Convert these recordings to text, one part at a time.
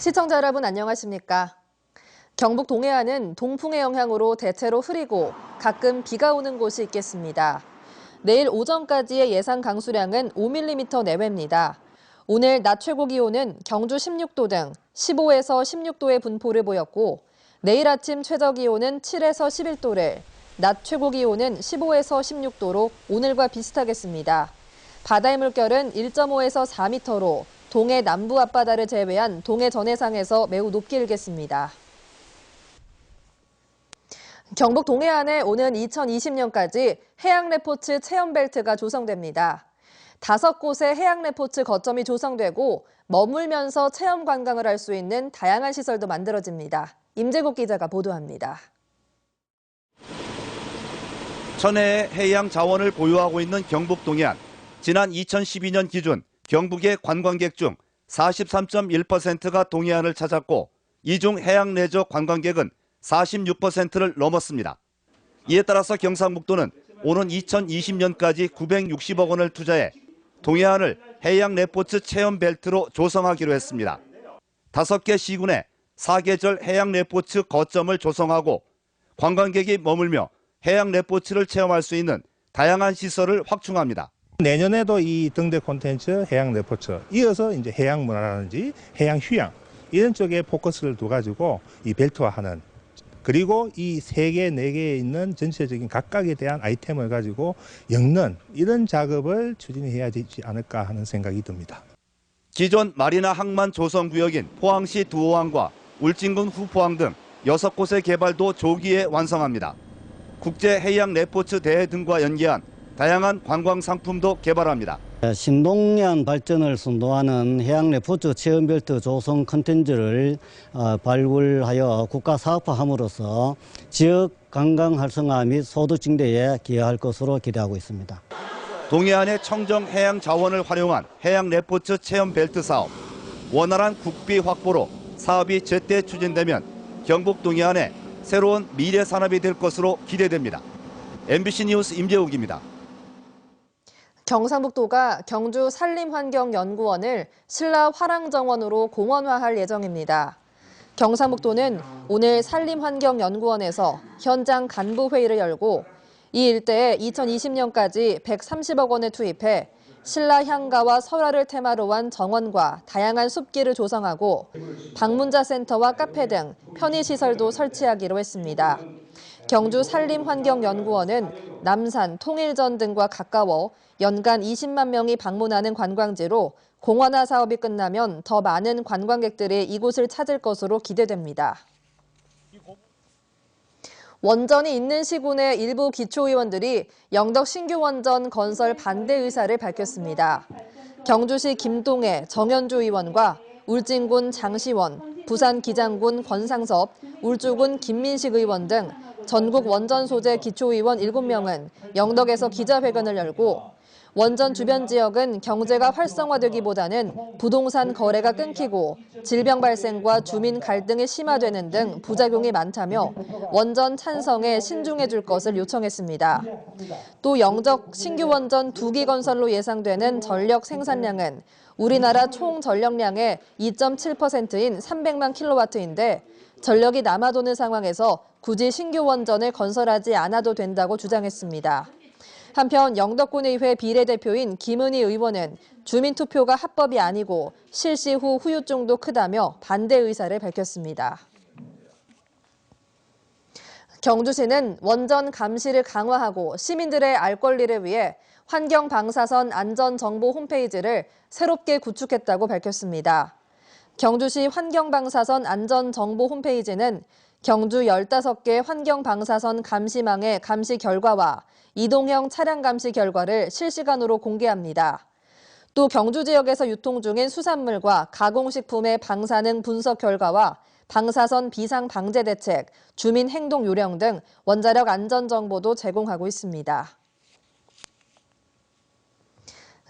시청자 여러분 안녕하십니까? 경북 동해안은 동풍의 영향으로 대체로 흐리고 가끔 비가 오는 곳이 있겠습니다. 내일 오전까지의 예상 강수량은 5mm 내외입니다. 오늘 낮 최고 기온은 경주 16도 등 15에서 16도의 분포를 보였고 내일 아침 최저 기온은 7에서 11도를, 낮 최고 기온은 15에서 16도로 오늘과 비슷하겠습니다. 바다의 물결은 1.5에서 4m로 동해 남부 앞바다를 제외한 동해 전해상에서 매우 높게 일겠습니다. 경북 동해안에 오는 2020년까지 해양 레포츠 체험벨트가 조성됩니다. 5곳의 해양 레포츠 거점이 조성되고 머물면서 체험 관광을 할 수 있는 다양한 시설도 만들어집니다. 임재국 기자가 보도합니다. 천혜의 해양 자원을 보유하고 있는 경북 동해안. 지난 2012년 기준 경북의 관광객 중 43.1%가 동해안을 찾았고 이 중 해양 레저 관광객은 46%를 넘었습니다. 이에 따라서 경상북도는 오는 2020년까지 960억 원을 투자해 동해안을 해양 레포츠 체험 벨트로 조성하기로 했습니다. 5개 시군에 4계절 해양 레포츠 거점을 조성하고 관광객이 머물며 해양 레포츠를 체험할 수 있는 다양한 시설을 확충합니다. 내년에도 이 등대 콘텐츠 해양 레포츠, 이어서 이제 해양 문화라든지 해양 휴양 이런 쪽에 포커스를 둬가지고 이 벨트화하는, 그리고 이 3개, 4개에 있는 전체적인 각각에 대한 아이템을 가지고 엮는 이런 작업을 추진해야 되지 않을까 하는 생각이 듭니다. 기존 마리나 항만 조성 구역인 포항시 두호항과 울진군 후포항 등 6곳의 개발도 조기에 완성합니다. 국제 해양 레포츠 대회 등과 연계한 다양한 관광 상품도 개발합니다. 신동해안 발전을 선도하는 해양 레포츠 체험벨트 조성 콘텐츠를 발굴하여 국가 사업화함으로써 지역 관광 활성화 및 소득 증대에 기여할 것으로 기대하고 있습니다. 동해안의 청정 해양 자원을 활용한 해양 레포츠 체험 벨트 사업. 원활한 국비 확보로 사업이 제때 추진되면 경북 동해안의 새로운 미래 산업이 될 것으로 기대됩니다. MBC 뉴스 임재욱입니다. 경상북도가 경주 산림환경연구원을 신라 화랑정원으로 공원화할 예정입니다. 경상북도는 오늘 산림환경연구원에서 현장 간부 회의를 열고 이 일대에 2020년까지 130억 원을 투입해 신라 향가와 설화를 테마로 한 정원과 다양한 숲길을 조성하고 방문자 센터와 카페 등 편의시설도 설치하기로 했습니다. 경주 산림환경연구원은 남산, 통일전 등과 가까워 연간 20만 명이 방문하는 관광지로 공원화 사업이 끝나면 더 많은 관광객들이 이곳을 찾을 것으로 기대됩니다. 원전이 있는 시군의 일부 기초의원들이 영덕 신규 원전 건설 반대 의사를 밝혔습니다. 경주시 김동애, 정현주 의원과 울진군 장시원, 부산 기장군 권상섭, 울주군 김민식 의원 등 전국 원전 소재 기초의원 7명은 영덕에서 기자회견을 열고 원전 주변 지역은 경제가 활성화되기보다는 부동산 거래가 끊기고 질병 발생과 주민 갈등이 심화되는 등 부작용이 많다며 원전 찬성에 신중해 줄 것을 요청했습니다. 또 영덕 신규 원전 2기 건설로 예상되는 전력 생산량은 우리나라 총 전력량의 2.7%인 300만 킬로와트인데 전력이 남아도는 상황에서 굳이 신규 원전을 건설하지 않아도 된다고 주장했습니다. 한편 영덕군의회 비례대표인 김은희 의원은 주민투표가 합법이 아니고 실시 후 후유증도 크다며 반대 의사를 밝혔습니다. 경주시는 원전 감시를 강화하고 시민들의 알 권리를 위해 환경방사선 안전정보 홈페이지를 새롭게 구축했다고 밝혔습니다. 경주시 환경방사선 안전정보 홈페이지는 경주 15개 환경방사선 감시망의 감시 결과와 이동형 차량 감시 결과를 실시간으로 공개합니다. 또 경주 지역에서 유통 중인 수산물과 가공식품의 방사능 분석 결과와 방사선 비상 방제 대책, 주민 행동 요령 등 원자력 안전 정보도 제공하고 있습니다.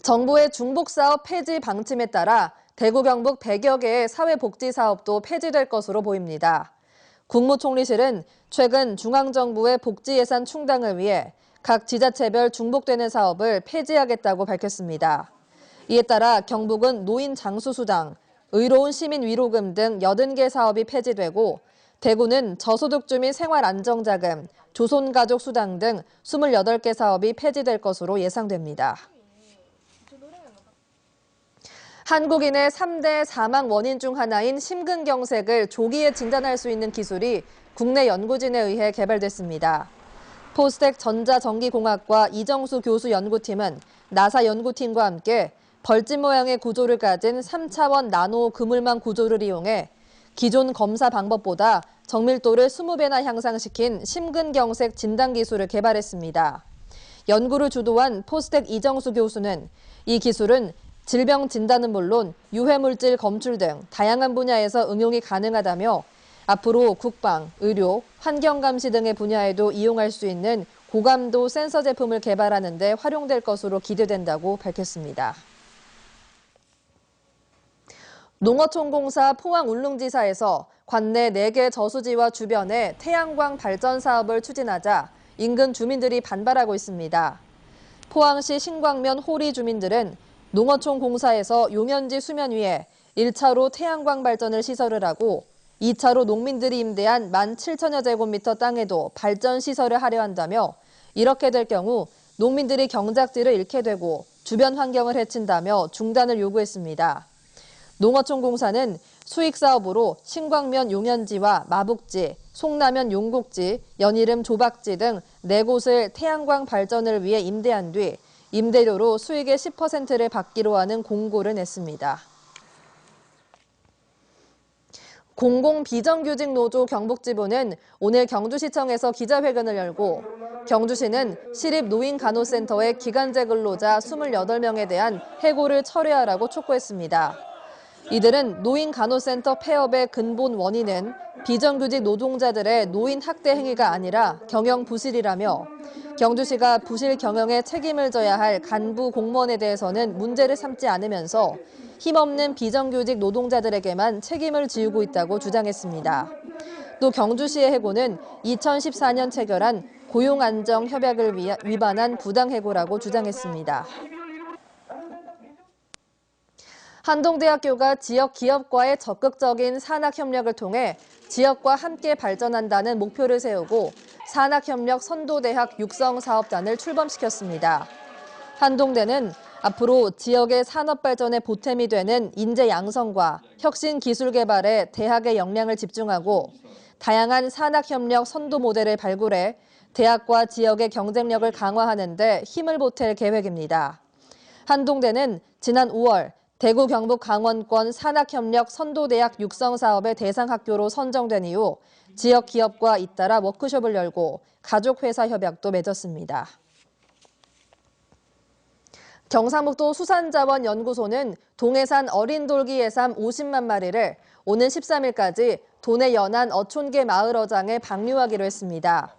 정부의 중복사업 폐지 방침에 따라 대구 경북 100여 개의 사회복지 사업도 폐지될 것으로 보입니다. 국무총리실은 최근 중앙정부의 복지 예산 충당을 위해 각 지자체별 중복되는 사업을 폐지하겠다고 밝혔습니다. 이에 따라 경북은 노인 장수수당, 의로운 시민 위로금 등 80개 사업이 폐지되고 대구는 저소득 주민 생활안정자금, 조손가족수당 등 28개 사업이 폐지될 것으로 예상됩니다. 한국인의 3대 사망 원인 중 하나인 심근경색을 조기에 진단할 수 있는 기술이 국내 연구진에 의해 개발됐습니다. 포스텍 전자전기공학과 이정수 교수 연구팀은 나사 연구팀과 함께 벌집 모양의 구조를 가진 3차원 나노 그물망 구조를 이용해 기존 검사 방법보다 정밀도를 20배나 향상시킨 심근경색 진단 기술을 개발했습니다. 연구를 주도한 포스텍 이정수 교수는 이 기술은 질병 진단은 물론 유해물질 검출 등 다양한 분야에서 응용이 가능하다며 앞으로 국방, 의료, 환경감시 등의 분야에도 이용할 수 있는 고감도 센서 제품을 개발하는 데 활용될 것으로 기대된다고 밝혔습니다. 농어촌공사 포항 울릉지사에서 관내 4개 저수지와 주변에 태양광 발전 사업을 추진하자 인근 주민들이 반발하고 있습니다. 포항시 신광면 호리 주민들은 농어촌공사에서 용현지 수면 위에 1차로 태양광 발전을 시설을 하고 2차로 농민들이 임대한 17,000여 제곱미터 땅에도 발전 시설을 하려 한다며 이렇게 될 경우 농민들이 경작지를 잃게 되고 주변 환경을 해친다며 중단을 요구했습니다. 농어촌공사는 수익사업으로 신광면 용현지와 마북지, 송라면 용국지, 연이름 조박지 등 4곳을 태양광 발전을 위해 임대한 뒤 임대료로 수익의 10%를 받기로 하는 공고를 냈습니다. 공공비정규직노조 경북지부는 오늘 경주시청에서 기자회견을 열고 경주시는 시립노인간호센터의 기간제 근로자 28명에 대한 해고를 철회하라고 촉구했습니다. 이들은 노인간호센터 폐업의 근본 원인은 비정규직 노동자들의 노인 학대 행위가 아니라 경영 부실이라며 경주시가 부실 경영에 책임을 져야 할 간부 공무원에 대해서는 문제를 삼지 않으면서 힘없는 비정규직 노동자들에게만 책임을 지우고 있다고 주장했습니다. 또 경주시의 해고는 2014년 체결한 고용안정협약을 위반한 부당해고라고 주장했습니다. 한동대학교가 지역 기업과의 적극적인 산학협력을 통해 지역과 함께 발전한다는 목표를 세우고 산학협력 선도대학 육성사업단을 출범시켰습니다. 한동대는 앞으로 지역의 산업발전의 보탬이 되는 인재 양성과 혁신 기술 개발에 대학의 역량을 집중하고 다양한 산학협력 선도 모델을 발굴해 대학과 지역의 경쟁력을 강화하는 데 힘을 보탤 계획입니다. 한동대는 지난 5월 대구, 경북, 강원권 산학협력 선도대학 육성사업의 대상학교로 선정된 이후 지역 기업과 잇따라 워크숍을 열고 가족회사 협약도 맺었습니다. 경상북도 수산자원연구소는 동해산 어린 돌기 해삼 50만 마리를 오는 13일까지 도내 연안 어촌계 마을 어장에 방류하기로 했습니다.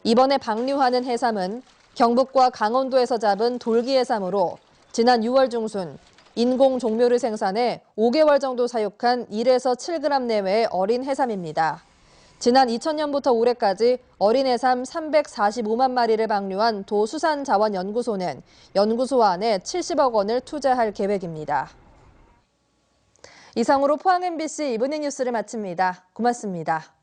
이번에 방류하는 해삼은 경북과 강원도에서 잡은 돌기 해삼으로 지난 6월 중순 인공 종묘를 생산해 5개월 정도 사육한 1에서 7g 내외의 어린 해삼입니다. 지난 2000년부터 올해까지 어린 해삼 345만 마리를 방류한 도수산자원연구소는 연구소 안에 70억 원을 투자할 계획입니다. 이상으로 포항 MBC 이브닝 뉴스를 마칩니다. 고맙습니다.